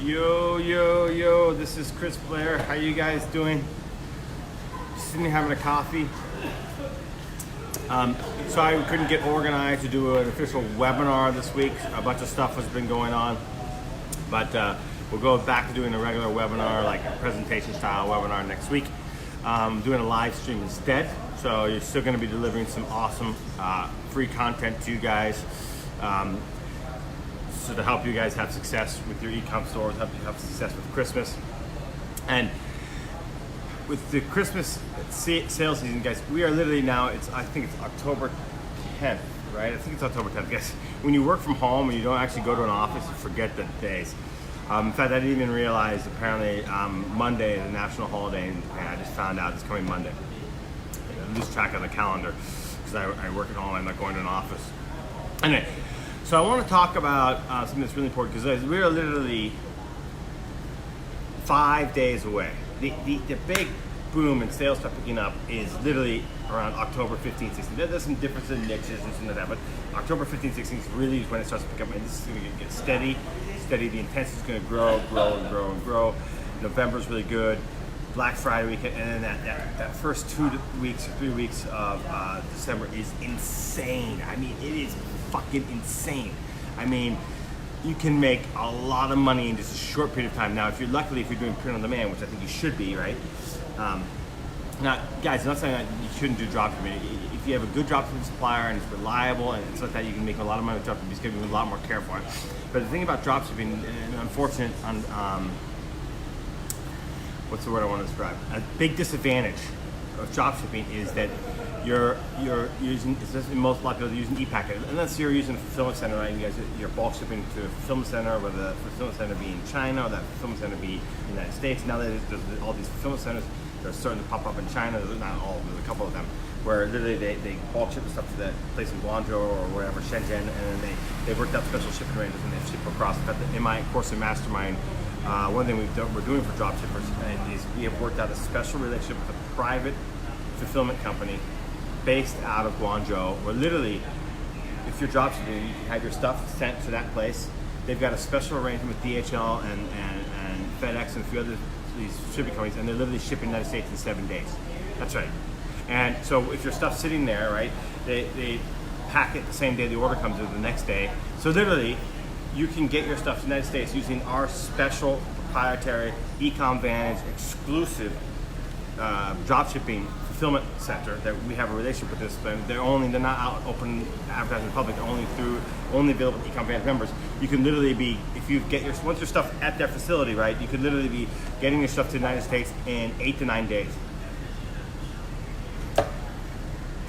Yo, this is Blair. How you guys doing? Just sitting here having a coffee. Sorry we couldn't get organized to do an official webinar this week. A bunch of stuff has been going on. But we'll go back to doing a regular webinar, like a presentation style webinar next week. Doing a live stream instead. So you're still going to be delivering some awesome free content to you guys. So to help you guys have success with your eCom stores, help you have success with Christmas. And with the Christmas sales season, guys, we are literally now, I think it's October 10th, right? I think it's October 10th, guys. When you work from home and you don't actually go to an office, you forget the days. In fact, I didn't even realize apparently Monday is a national holiday in Japan. I just found out it's coming Monday. I lose track on the calendar because I work at home, I'm not going to an office. Anyway, so I want to talk about something that's really important because we're literally 5 days away. The big boom in sales start picking up is literally around October 15th, 16th. There's some differences in niches and stuff like that, but October 15th, 16th is really when it starts to pick up, and this is going to get steady. The intensity is going to grow. November's really good. Black Friday weekend, and then that first 2 weeks or 3 weeks of December is insane. I mean, it is fucking insane. I mean, you can make a lot of money in just a short period of time. Now, if you're doing print on demand, which I think you should be, right? Now, guys, I'm not saying that you shouldn't do dropshipping. If you have a good dropshipping supplier and it's reliable and stuff like that, you can make a lot of money with dropshipping. You just got to be a lot more careful. But the thing about dropshipping, and unfortunate, what's the word I want to describe? A big disadvantage of dropshipping is that you're using, especially most likely using e-packet, unless you're using a fulfillment center, right? You're bulk shipping to a fulfillment center, whether the fulfillment center be in China or that fulfillment center be in the United States. Now there's all these fulfillment centers that are starting to pop up in China. There's not all, there's a couple of them, where literally they bulk ship the stuff to the place in Guangzhou or wherever, Shenzhen, and then they worked out special shipping arrangements and they ship across. In fact, in my course in Mastermind, one thing we're doing for dropshippers is we have worked out a special relationship with a private fulfillment company based out of Guangzhou, where literally, if you're dropshipping, you can have your stuff sent to that place. They've got a special arrangement with DHL and FedEx and a few other these shipping companies, and they're literally shipping the United States in 7 days. That's right. And so if your stuff's sitting there, right, they pack it the same day the order comes in, the next day. So literally, you can get your stuff to the United States using our special proprietary eCom Vantage exclusive dropshipping fulfillment center that we have a relationship with this. They're not out open advertising to the public. They're only available to eCom Vantage members. You can literally be, if you get once your stuff at their facility, right, you could literally be getting your stuff to the United States in 8 to 9 days.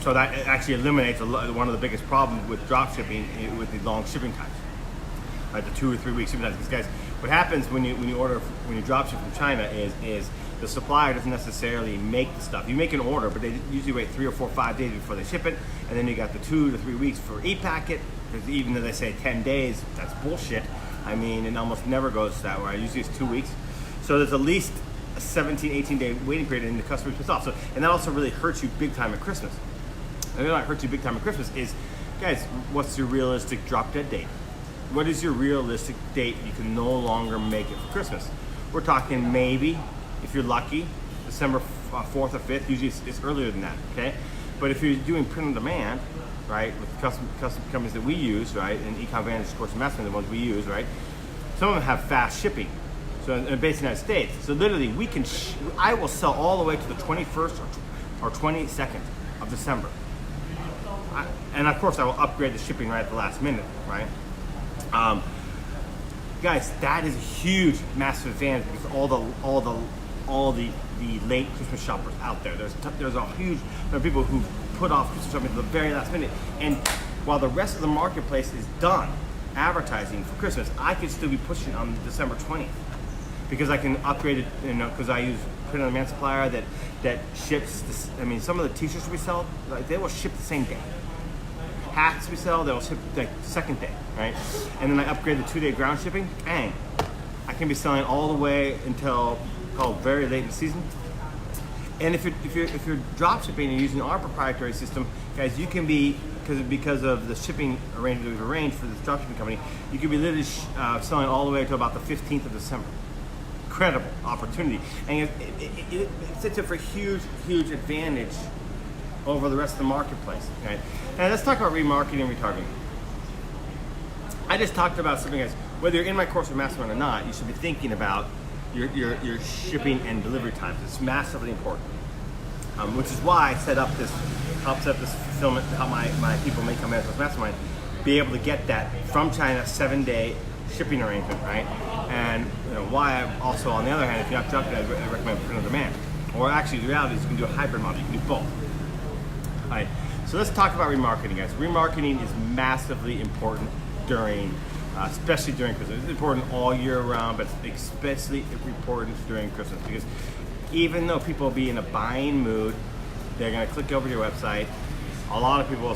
So that actually eliminates one of the biggest problems with dropshipping with the long shipping times. Right, the 2 or 3 week shipping times. Because guys, what happens when you dropship from China is the supplier doesn't necessarily make the stuff. You make an order, but they usually wait 3 or 4 or 5 days before they ship it, and then you got the 2 to 3 weeks for e-packet. Because even though they say 10 days, that's bullshit. I mean, it almost never goes that way. Usually it's 2 weeks. So there's at least a 17, 18 day waiting period, and the customer's pissed off. So, and that also really hurts you big time at Christmas. And that hurts you big time at Christmas is, guys, what's your realistic drop dead date? What is your realistic date you can no longer make it for Christmas? We're talking maybe, if you're lucky, December 4th or 5th. Usually it's earlier than that, okay? But if you're doing print on demand, right, with custom companies that we use, right, and eCom Vantage, of course, Mastermind, the ones we use, right, some of them have fast shipping. So based in the United States. So literally, I will sell all the way to the 21st or 22nd of December. And of course, I will upgrade the shipping right at the last minute, right? Guys, that is a huge, massive advantage because all the late Christmas shoppers out there. There are people who put off Christmas shopping to the very last minute, and while the rest of the marketplace is done advertising for Christmas, I could still be pushing on December 20th because I can upgrade it. Because I use print on demand supplier that ships. Some of the T-shirts we sell, they will ship the same day. Hats we sell, they'll ship the second day, right? And then I upgrade the 2-day ground shipping. Bang! I can be selling all the way until very late in the season. And if you're drop shipping and using our proprietary system, guys, you can be because of the shipping arrangement that we've arranged for this dropshipping company, you could be literally selling all the way to about the 15th of December. Incredible opportunity, and it sets up for huge advantage over the rest of the marketplace. Right? And let's talk about remarketing and retargeting. I just talked about something as whether you're in my course or mastermind or not, you should be thinking about your shipping and delivery times. It's massively important, which is why I help set this fulfillment to help my people make come in to mastermind be able to get that from China 7-day shipping arrangement, right? And why I'm also, on the other hand, if you're not jumping, I recommend print on demand. Or actually, the reality is you can do a hybrid model. You can do both. All right. So let's talk about remarketing, guys. Remarketing is massively important especially during Christmas. It's important all year round, but especially important during Christmas, because even though people will be in a buying mood, they're going to click over to your website. A lot of people will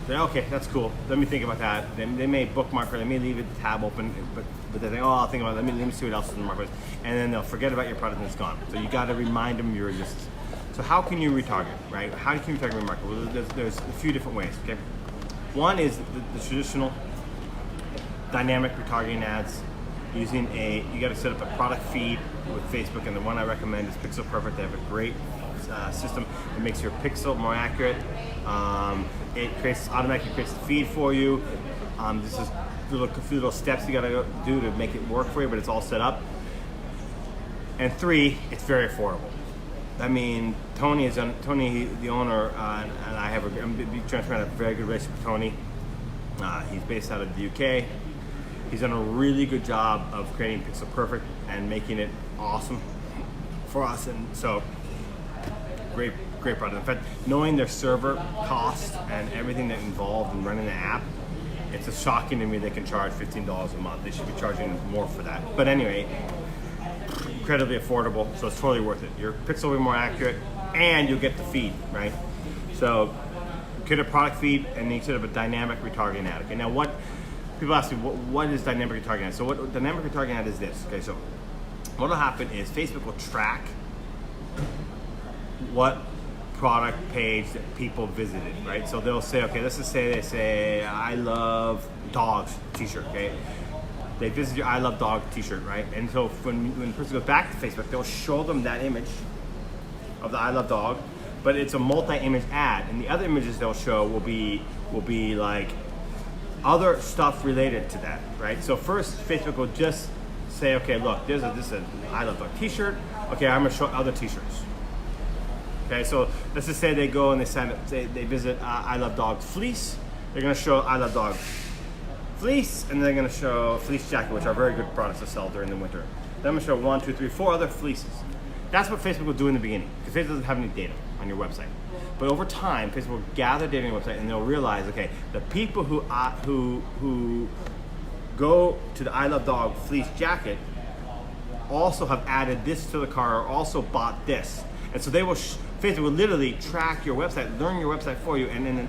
say, okay, that's cool. Let me think about that. They may bookmark or they may leave the tab open, but they think, oh, I'll think about it. Let me see what else is in the marketplace. And then they'll forget about your product and it's gone. So you got to remind them your existence. So how can you retarget, right? How can you retarget and remarket? Well, there's a few different ways, okay? One is the traditional dynamic retargeting ads using you got to set up a product feed with Facebook, and the one I recommend is Pixel Perfect. They have a great system. It makes your pixel more accurate. It automatically creates the feed for you. This is a few little steps you got to do to make it work for you, but it's all set up. And 3, it's very affordable. I mean, Tony, the owner, and I have I'm be transparent, a very good relationship with Tony. He's based out of the UK. He's done a really good job of creating Pixel Perfect and making it awesome for us. And so, great product. In fact, knowing their server cost and everything that involved in running the app, it's just shocking to me they can charge $15 a month. They should be charging more for that. But anyway, incredibly affordable, so it's totally worth it. Your pixel will be more accurate, and you'll get the feed, right? So, create a product feed, and you set up a dynamic retargeting ad. Okay, now people ask me, what is dynamic retargeting ad? So what dynamic retargeting ad is this? Okay, so what will happen is Facebook will track what product page that people visited, right? So they'll say, okay, let's just say they say, I love dogs t-shirt, okay? They visit your I love dog t-shirt, right? And so when the person goes back to Facebook, they'll show them that image of the I love dog, but it's a multi-image ad, and the other images they'll show will be like other stuff related to that, right? So first, Facebook will just say, okay, look, this is an I love dog t-shirt. Okay, I'm gonna show other t-shirts. Okay, so let's just say they go and they visit I love dog fleece. They're gonna show I love dog fleece, and they're gonna show fleece jacket, which are very good products to sell during the winter. Then I'm gonna show 1, 2, 3, 4 other fleeces. That's what Facebook will do in the beginning, because Facebook doesn't have any data on your website. But over time, Facebook will gather data on your website, and they'll realize, okay, the people who go to the I love dog fleece jacket also have added this to the cart, or also bought this. And so they will Facebook will literally track your website, learn your website for you, and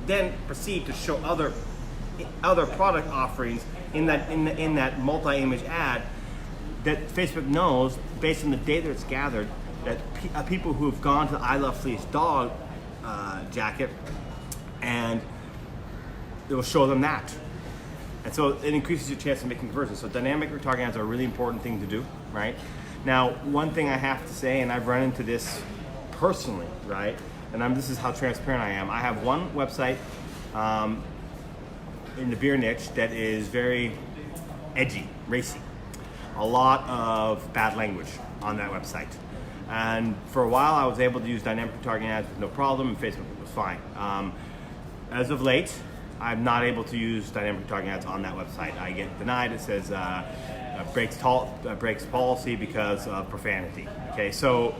then proceed to show other product offerings in that multi-image ad that Facebook knows, based on the data it's gathered, that people who have gone to the I Love Fleece dog jacket, and it will show them that. And so it increases your chance of making conversions. So dynamic retargeting ads are a really important thing to do, right? Now, one thing I have to say, and I've run into this personally, right? And this is how transparent I am. I have one website in the beer niche that is very edgy, racy. A lot of bad language on that website. And for a while, I was able to use dynamic retargeting ads with no problem, and Facebook was fine. As of late, I'm not able to use dynamic retargeting ads on that website. I get denied. It says breaks policy because of profanity. Okay, so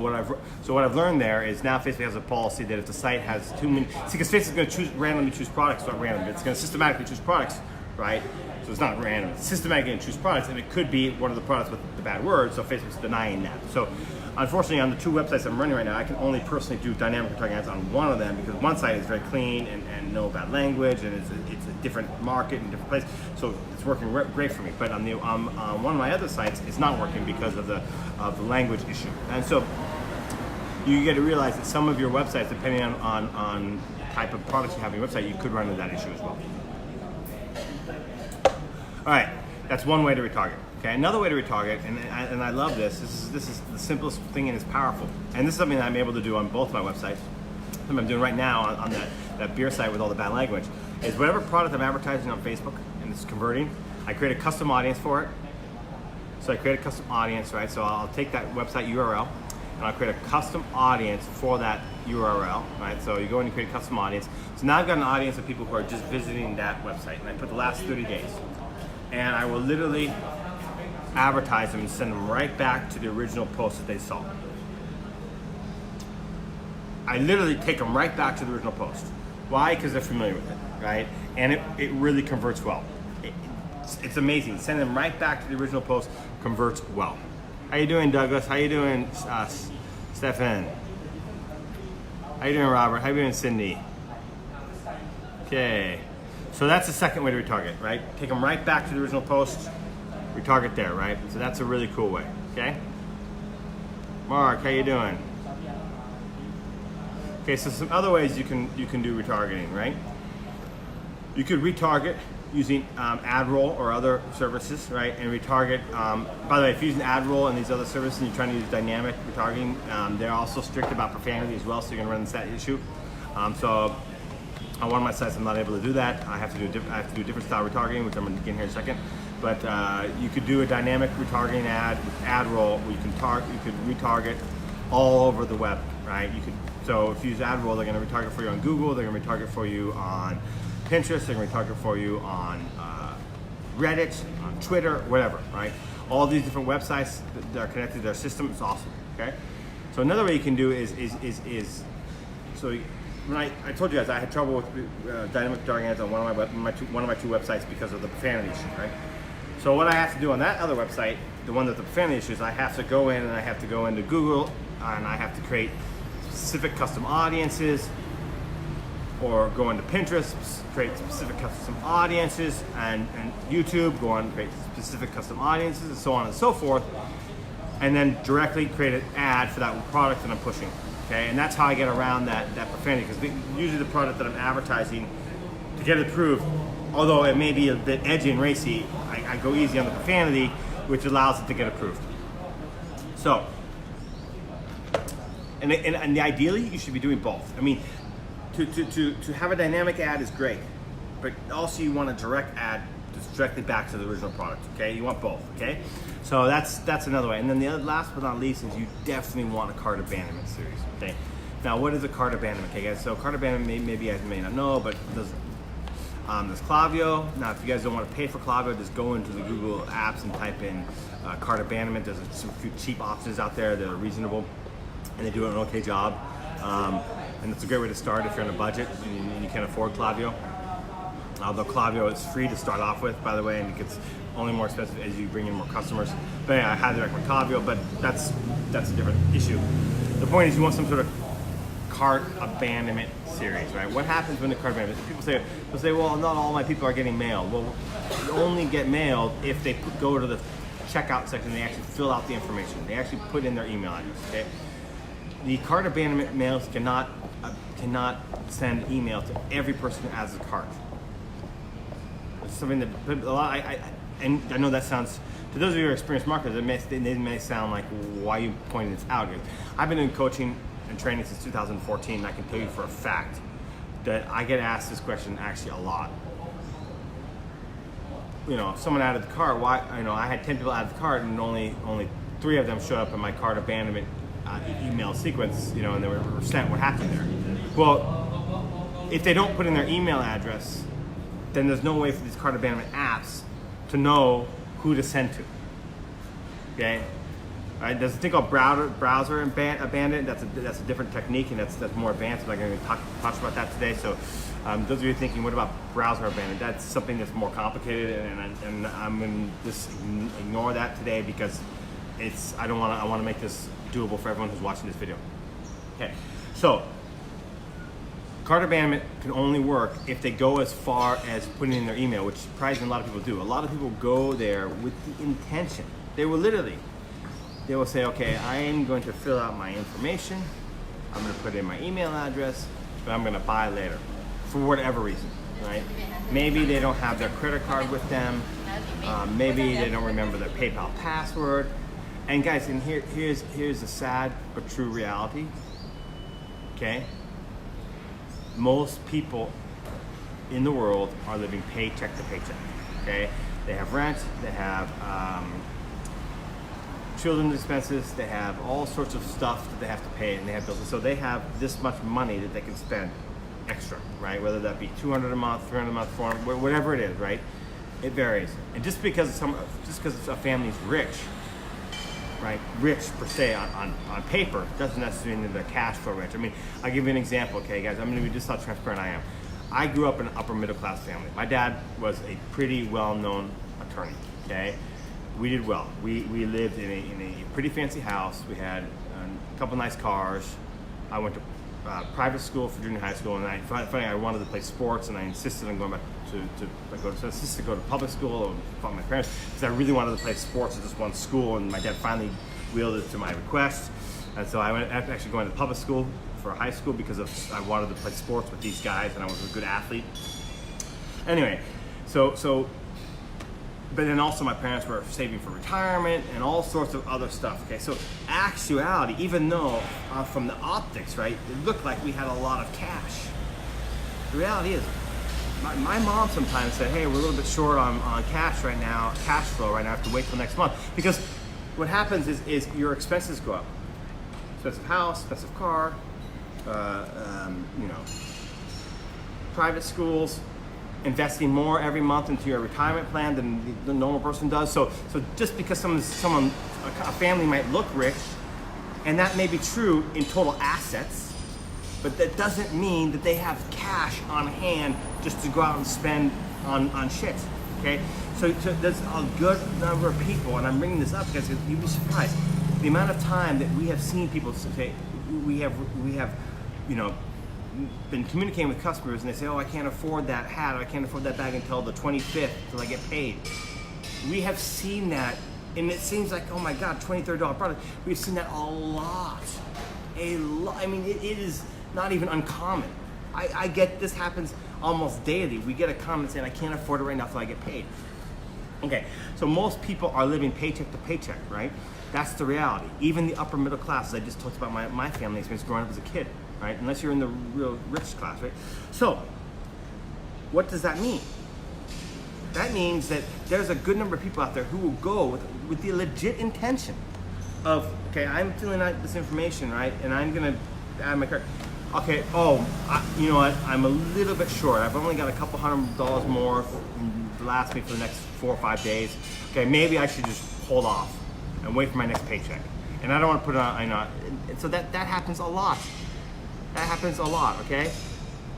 what I've learned there is now Facebook has a policy that if the site has too many, because Facebook is going to randomly choose products, not random. It's going to systematically choose products, right? So it's not random. It's systematically going to choose products, and it could be one of the products with the bad words. So Facebook's denying that. So unfortunately, on the 2 websites I'm running right now, I can only personally do dynamic retargeting ads on one of them, because one site is very clean and no bad language, and it's a different market and different place, so it's working great for me. But on one of my other sites, it's not working because of the language issue. And so you got to realize that some of your websites, depending on the type of products you have on your website, you could run into that issue as well. All right, that's one way to retarget. Okay, another way to retarget, and I love this. This is the simplest thing and it's powerful. And this is something that I'm able to do on both my websites. Something I'm doing right now on that beer site with all the bad language is whatever product I'm advertising on Facebook and it's converting, I create a custom audience for it. So I create a custom audience, right? So I'll take that website URL and I'll create a custom audience for that URL, right? So you go in and create a custom audience. So now I've got an audience of people who are just visiting that website, and I put the last 30 days. And I will literally advertise them and send them right back to the original post that they saw. I literally take them right back to the original post. Why? Because they're familiar with it, right? And it really converts well. It's amazing. Send them right back to the original post, converts well. How you doing, Douglas? How you doing, Stefan? How you doing, Robert? How you doing, Cindy? Okay. So that's the second way to retarget, right? Take them right back to the original post, retarget there, right? So that's a really cool way, okay? Mark, how you doing? Okay, so some other ways you can do retargeting, right? You could retarget using AdRoll or other services, right? And retarget, by the way, if you're using AdRoll and these other services and you're trying to use dynamic retargeting, they're also strict about profanity as well, so you're gonna run into that issue. So on one of my sites, I'm not able to do that. I have to do a different style retargeting, which I'm gonna get in here in a second. But you could do a dynamic retargeting ad with AdRoll where you could retarget all over the web, right? So if you use AdRoll, they're gonna retarget for you on Google, they're gonna retarget for you on Pinterest, they're gonna retarget for you on Reddit, on Twitter, whatever, right? All these different websites that are connected to their system, it's awesome, okay? So another way you can do is so when I told you guys I had trouble with dynamic retargeting ads on one of my two websites because of the profanity issue, right? So what I have to do on that other website, the one with the profanity issues, I have to go in and I have to go into Google and I have to create specific custom audiences, or go into Pinterest, create specific custom audiences, and YouTube, go on and create specific custom audiences, and so on and so forth, and then directly create an ad for that product that I'm pushing. Okay, and that's how I get around that profanity, because usually the product that I'm advertising, to get it approved, although it may be a bit edgy and racy, I go easy on the profanity, which allows it to get approved. So, and ideally, you should be doing both. I mean, to have a dynamic ad is great, but also you want a direct ad that's directly back to the original product, okay? You want both, okay? So that's another way. And then the other, last but not least, is you definitely want a cart abandonment series, okay? Now, what is a cart abandonment, okay, guys? So cart abandonment, maybe you guys may not know, but there's Klaviyo. Now, if you guys don't want to pay for Klaviyo, just go into the Google apps and type in cart abandonment. There's some few cheap options out there that are reasonable, and they do an okay job. And it's a great way to start if you're on a budget and you can't afford Klaviyo. Although Klaviyo is free to start off with, by the way, and it gets only more expensive as you bring in more customers. But yeah, I highly recommend Klaviyo, but that's a different issue. The point is you want some sort of cart abandonment series, right? What happens when the cart abandonment? People say, well, not all my people are getting mailed. Well, you only get mailed if they go to the checkout section and they actually fill out the information. They actually put in their email address, okay? The cart abandonment mails cannot send email to every person who has a cart. It's something that a lot. And I know that sounds, to those of you who are experienced marketers, they may sound like, why are you pointing this out? I've been doing coaching and training since 2014, and I can tell you for a fact that I get asked this question actually a lot. You know, if someone added the cart, why? You know, I had 10 people add the cart, and only 3 of them showed up in my cart abandonment email sequence, you know, and they were sent. What happened there? Well, if they don't put in their email address, then there's no way for these cart abandonment apps to know who to send to. Okay, all right. There's a thing called browser abandonment. That's a different technique, and that's more advanced. I'm not going to talk about that today. So, those of you thinking, what about browser abandonment? That's something that's more complicated, and I'm going to just ignore that today because I want to make this doable for everyone who's watching this video. Okay, so cart abandonment can only work if they go as far as putting in their email, which surprisingly a lot of people do. A lot of people go there with the intention. They will say, okay, I am going to fill out my information, I'm gonna put in my email address, but I'm gonna buy later for whatever reason, right? Maybe they don't have their credit card with them. Maybe they don't remember their PayPal password. And guys, and here's the sad but true reality, okay? Most people in the world are living paycheck to paycheck, okay? They have rent, they have children's expenses, they have all sorts of stuff that they have to pay, and they have bills. So they have this much money that they can spend extra, right? Whether that be $200 a month, $300 a month, $400, whatever it is, right? It varies. And just because a family's rich, right? Rich per se on paper doesn't necessarily mean they're cash flow rich. I mean, I'll give you an example, okay, guys? I'm gonna be just how transparent I am. I grew up in an upper middle class family. My dad was a pretty well-known attorney, okay? We did well. We lived in a pretty fancy house. We had a couple nice cars. I went to private school for junior high school, and I wanted to play sports, and I insisted on going back to go to public school and fought my parents because I really wanted to play sports at this one school, and my dad finally wielded to my request, and so I went actually going to public school for high school because I wanted to play sports with these guys, and I was a good athlete. Anyway, so. But then also my parents were saving for retirement and all sorts of other stuff, okay? So actuality, even though from the optics, right, it looked like we had a lot of cash. The reality is, my mom sometimes said, hey, we're a little bit short on cash flow right now, I have to wait till next month. Because what happens is your expenses go up. Expensive house, expensive car, private schools, investing more every month into your retirement plan than the normal person does. So just because a family might look rich, and that may be true in total assets, but that doesn't mean that they have cash on hand just to go out and spend on shit, okay? So there's a good number of people, and I'm bringing this up because you'd be surprised, the amount of time that we have seen people say, we have been communicating with customers, and they say, oh, I can't afford that hat, or I can't afford that bag until the 25th, until I get paid. We have seen that, and it seems like, oh my God, $20, $30 product. We've seen that a lot. I mean, it is not even uncommon. I get this happens almost daily. We get a comment saying, I can't afford it right now until I get paid. Okay, so most people are living paycheck to paycheck, right? That's the reality. Even the upper middle class, as I just talked about my family experience growing up as a kid, right? Unless you're in the real rich class, right? So, what does that mean? That means that there's a good number of people out there who will go with the legit intention of, okay, I'm filling out this information, right? And I'm gonna add my card. Okay, you know what? I'm a little bit short. I've only got a couple $100 more to last me for the next 4 or 5 days. Okay, maybe I should just hold off and wait for my next paycheck. And I don't want to put it on, and so that happens a lot. That happens a lot, okay?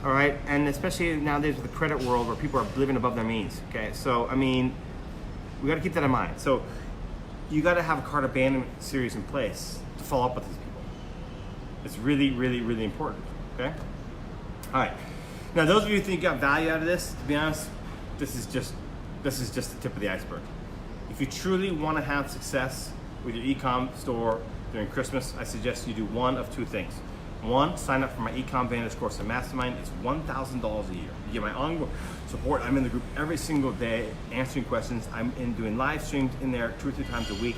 All right, and especially nowadays with the credit world where people are living above their means, okay? So, I mean, we gotta keep that in mind. So, you gotta have a cart abandonment series in place to follow up with these people. It's really, really, really important, okay? All right, now those of you who think you got value out of this, to be honest, this is just the tip of the iceberg. If you truly wanna have success with your eCom store during Christmas, I suggest you do one of two things. One, sign up for my eCom Vantage course and mastermind. It's $1,000 a year. You get my ongoing support. I'm in the group every single day answering questions. I'm doing live streams in there 2 or 3 times a week.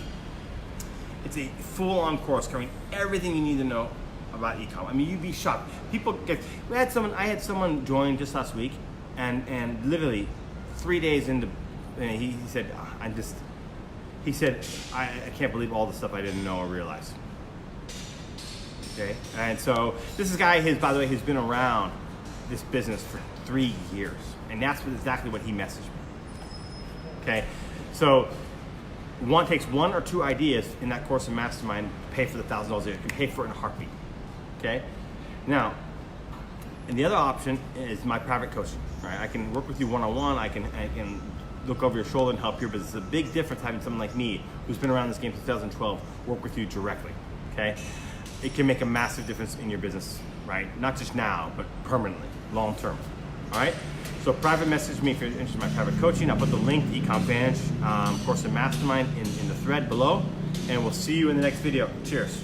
It's a full-on course covering everything you need to know about eCom. I mean, you'd be shocked. I had someone join just last week, and literally 3 days into, he said, I can't believe all the stuff I didn't know or realize. Okay, and so this is a guy, by the way, who's been around this business for 3 years, and that's exactly what he messaged me. Okay, so takes 1 or 2 ideas in that course and mastermind to pay for the $1,000 a year. You can pay for it in a heartbeat. Okay, now, and the other option is my private coaching. Right, I can work with you one-on-one. I can look over your shoulder and help your business. It's a big difference having someone like me who's been around this game since 2012 work with you directly. Okay. It can make a massive difference in your business, right? Not just now, but permanently, long term. All right? So private message me if you're interested in my private coaching. I'll put the link to eCom Vantage course and mastermind in the thread below, and we'll see you in the next video. Cheers.